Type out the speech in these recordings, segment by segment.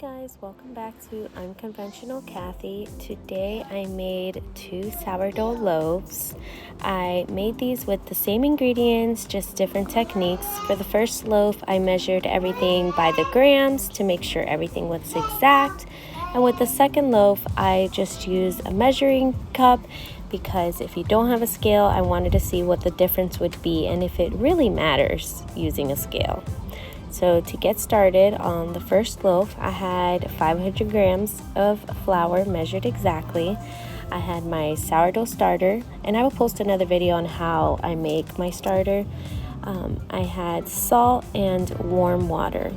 guys, welcome back to Unconventional Kathy. Today I made 2 sourdough loaves. I made these with the same ingredients, just different techniques. For the first loaf, I measured everything by the grams to make sure everything was exact. And with the second loaf, I just used a measuring cup because if you don't have a scale, I wanted to see what the difference would be and if it really matters using a scale. So to get started on the first loaf, I had 500 grams of flour measured exactly. I had my sourdough starter, and I will post another video on how I make my starter. I had salt and warm water.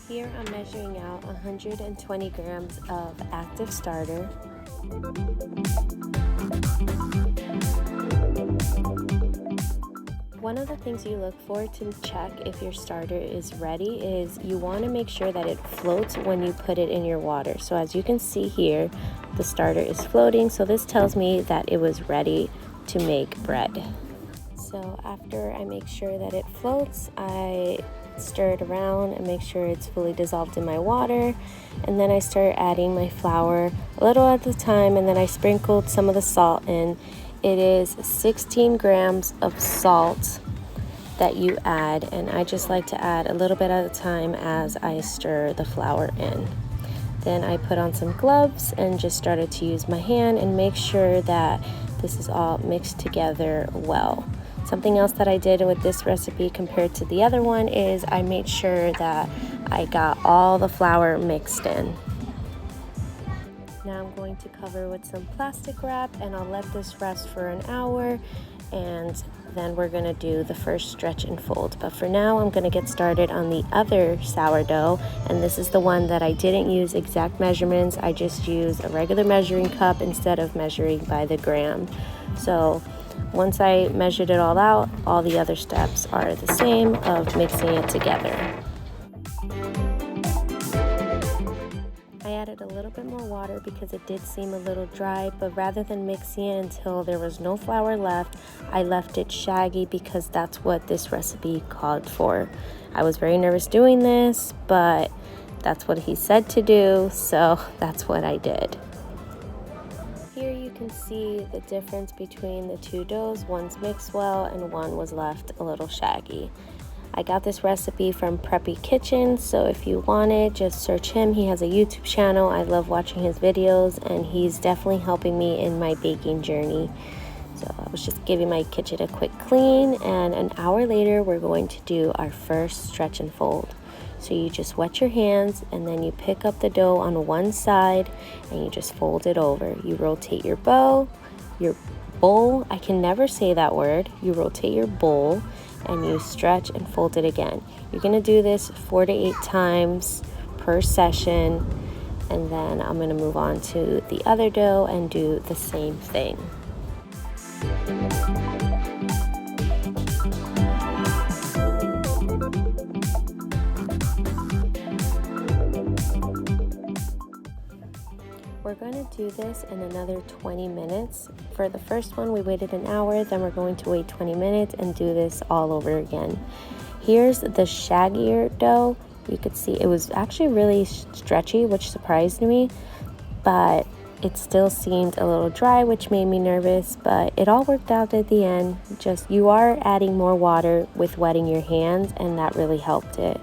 Here I'm measuring out 120 grams of active starter. One of the things you look for to check if your starter is ready is you want to make sure that it floats when you put it in your water. So as you can see here, the starter is floating, so this tells me that it was ready to make bread. So after I make sure that it floats, I stir it around and make sure it's fully dissolved in my water, and then I start adding my flour a little at a time, and then I sprinkled some of the salt in. It is 16 grams of salt that you add, and I just like to add a little bit at a time as I stir the flour in. Then I put on some gloves and just started to use my hand and make sure that this is all mixed together well. Something else that I did with this recipe compared to the other one is I made sure that I got all the flour mixed in. Now I'm going to cover with some plastic wrap and I'll let this rest for an hour, and then we're going to do the first stretch and fold. But for now I'm going to get started on the other sourdough, and this is the one that I didn't use exact measurements. I just used a regular measuring cup instead of measuring by the gram. So once I measured it all out, all the other steps are the same of mixing it together. I added a little bit more water because it did seem a little dry, but rather than mixing it until there was no flour left, I left it shaggy because that's what this recipe called for. I was very nervous doing this, but that's what he said to do, so that's what I did. Here you can see the difference between the two doughs. One's mixed well and one was left a little shaggy. I got this recipe from Preppy Kitchen, so if you want it, just search him. He has a YouTube channel. I love watching his videos, and he's definitely helping me in my baking journey. So I was just giving my kitchen a quick clean, and an hour later we're going to do our first stretch and fold. So you just wet your hands, and then you pick up the dough on one side and you just fold it over. You rotate your bowl, I can never say that word. You rotate your bowl and you stretch and fold it again. You're gonna do this 4 to 8 times per session, and then I'm gonna move on to the other dough and do the same thing. We're going to do this in another 20 minutes. For the first one, we waited an hour, then we're going to wait 20 minutes and do this all over again. Here's the shaggier dough. You could see it was actually really stretchy, which surprised me, but it still seemed a little dry, which made me nervous, but it all worked out at the end. Just you are adding more water with wetting your hands, and that really helped it.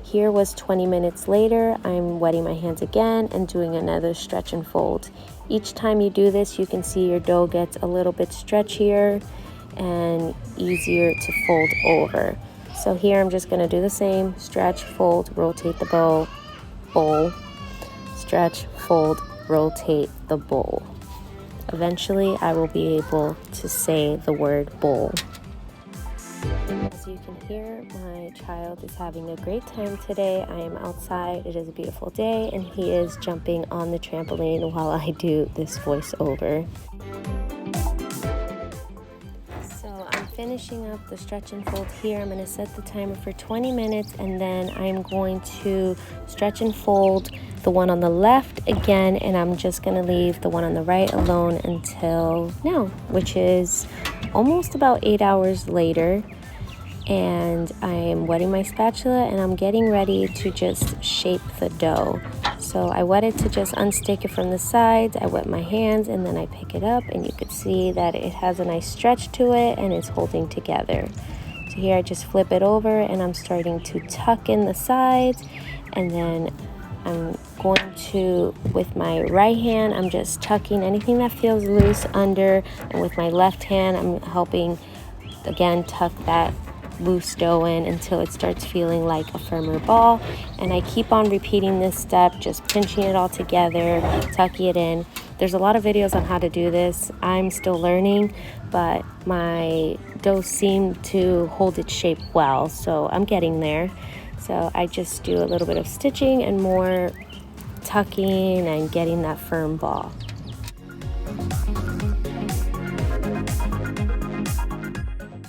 Here was 20 minutes later. I'm wetting my hands again and doing another stretch and fold. Each time you do this, you can see your dough gets a little bit stretchier and easier to fold over. So here I'm just gonna do the same, stretch, fold, rotate the bowl, stretch, fold, rotate the bowl. Eventually I will be able to say the word bowl. As you can hear, my child is having a great time today. I am outside, it is a beautiful day, and he is jumping on the trampoline while I do this voiceover. So I'm finishing up the stretch and fold here. I'm going to set the timer for 20 minutes, and then I'm going to stretch and fold the one on the left again, and I'm just going to leave the one on the right alone until now, which is almost about 8 hours later. and I'm wetting my spatula and I'm getting ready to just shape the dough. So I wet it to just unstick it from the sides. I wet my hands and then I pick it up, and you could see that it has a nice stretch to it and it's holding together. So here I just flip it over and I'm starting to tuck in the sides, and then I'm going to, with my right hand, I'm just tucking anything that feels loose under, and with my left hand I'm helping again tuck that loose dough in until it starts feeling like a firmer ball. And I keep on repeating this step, just pinching it all together, tucking it in. There's a lot of videos on how to do this. I'm still learning, but my dough seemed to hold its shape well, so I'm getting there. So I just do a little bit of stitching and more tucking and getting that firm ball.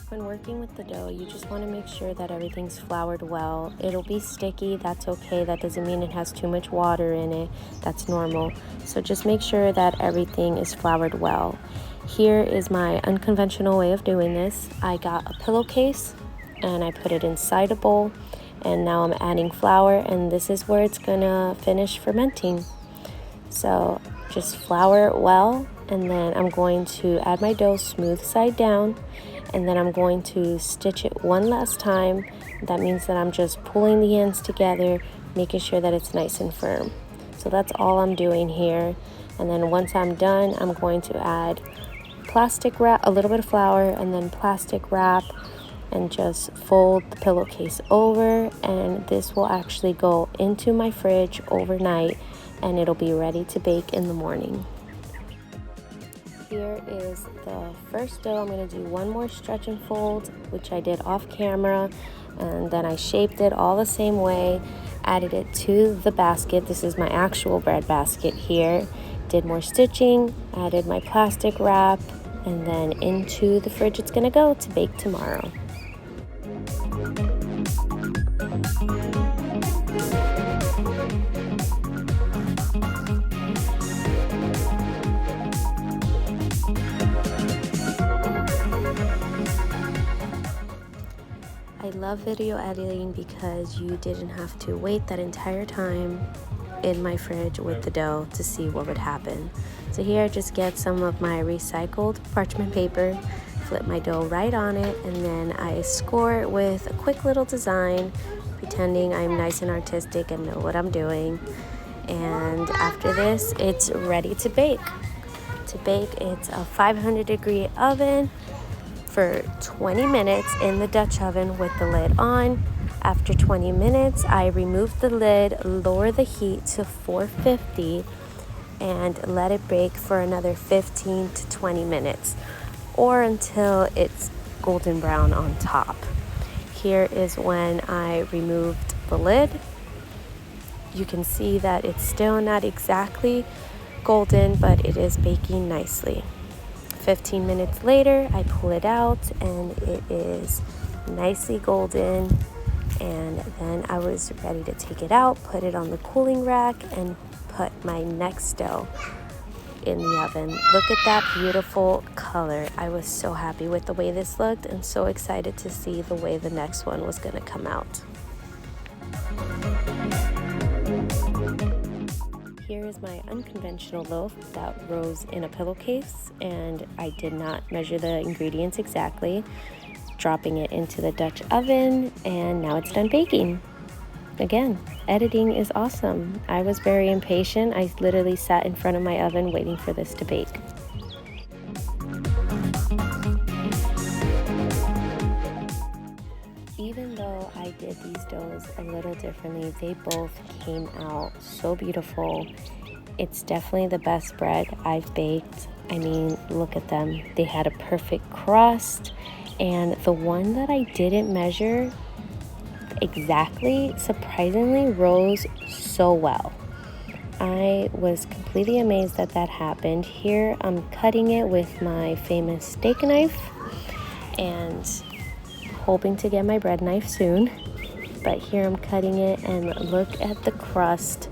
When working with the dough, you just want to make sure that everything's floured well. It'll be sticky, that's okay. That doesn't mean it has too much water in it. That's normal. So just make sure that everything is floured well. Here is my unconventional way of doing this. I got a pillowcase and I put it inside a bowl, and now I'm adding flour, and this is where it's gonna finish fermenting. So just flour it well, and then I'm going to add my dough smooth side down, and then I'm going to stitch it one last time. That means that I'm just pulling the ends together, making sure that it's nice and firm. So that's all I'm doing here. And then once I'm done, I'm going to add plastic wrap, a little bit of flour, and then plastic wrap, and just fold the pillowcase over, and this will actually go into my fridge overnight, and it'll be ready to bake in the morning. Here is the first dough. I'm going to do one more stretch and fold, which I did off camera, and then I shaped it all the same way, added it to the basket. This is my actual bread basket here. Did more stitching, added my plastic wrap, and then into the fridge it's going to go to bake tomorrow. I love video editing because you didn't have to wait that entire time in my fridge with the dough to see what would happen. So here I just get some of my recycled parchment paper, flip my dough right on it, and then I score it with a quick little design, pretending I'm nice and artistic and know what I'm doing. And after this, it's ready to bake. To bake, it's a 500-degree oven for 20 minutes in the Dutch oven with the lid on. After 20 minutes, I remove the lid, lower the heat to 450, and let it bake for another 15 to 20 minutes, or until it's golden brown on top. Here is when I removed the lid. You can see that it's still not exactly golden, but it is baking nicely. 15 minutes later, I pull it out and it is nicely golden, and then I was ready to take it out, put it on the cooling rack, and put my next dough in the oven. Look at that beautiful color. I was so happy with the way this looked and so excited to see the way the next one was going to come out. Here is my unconventional loaf that rose in a pillowcase, and I did not measure the ingredients exactly, dropping it into the Dutch oven, and now it's done baking. Again, editing is awesome. I was very impatient. I literally sat in front of my oven waiting for this to bake. Even though I did these doughs a little differently, they both came out so beautiful. It's definitely the best bread I've baked. I mean, look at them. They had a perfect crust, and the one that I didn't measure exactly, surprisingly, rose so well. I was completely amazed that that happened. Here I'm cutting it with my famous steak knife and hoping to get my bread knife soon. But here I'm cutting it, and look at the crust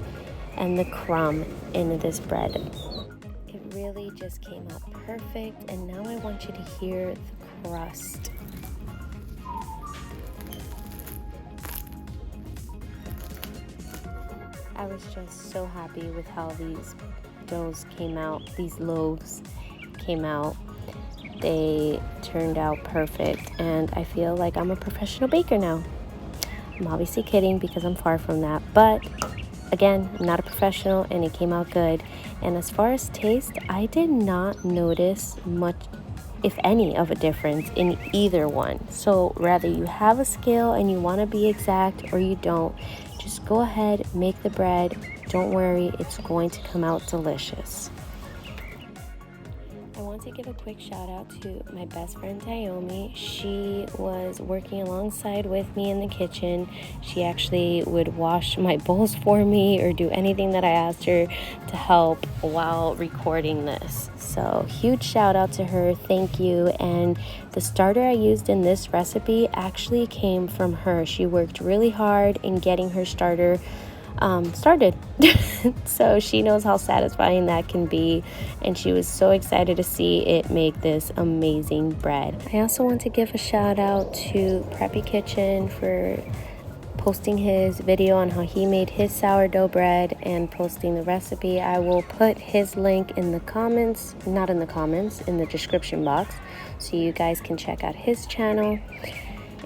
and the crumb in this bread. It really just came out perfect, and now I want you to hear the crust. I was just so happy with how these doughs came out, these loaves came out. They turned out perfect, and I feel like I'm a professional baker now. I'm obviously kidding because I'm far from that, but again, I'm not a professional, and it came out good. And as far as taste, I did not notice much, if any, of a difference in either one. So whether you have a scale and you want to be exact or you don't, just go ahead, make the bread. Don't worry, it's going to come out delicious. I want to give a quick shout out to my best friend Naomi. She was working alongside with me in the kitchen. She actually would wash my bowls for me or do anything that I asked her to help while recording this. So huge shout out to her, thank you. And the starter I used in this recipe actually came from her. She worked really hard in getting her starter started. So she knows how satisfying that can be, and she was so excited to see it make this amazing bread. I also want to give a shout out to Preppy Kitchen for posting his video on how he made his sourdough bread and posting the recipe. I will put his link in the comments, not in the comments, in the description box, so you guys can check out his channel.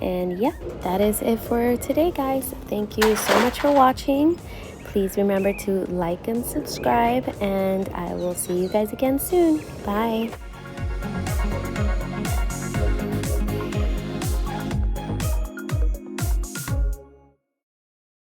And yeah, that is it for today, guys. Thank you so much for watching. Please remember to like and subscribe, and I will see you guys again soon. Bye.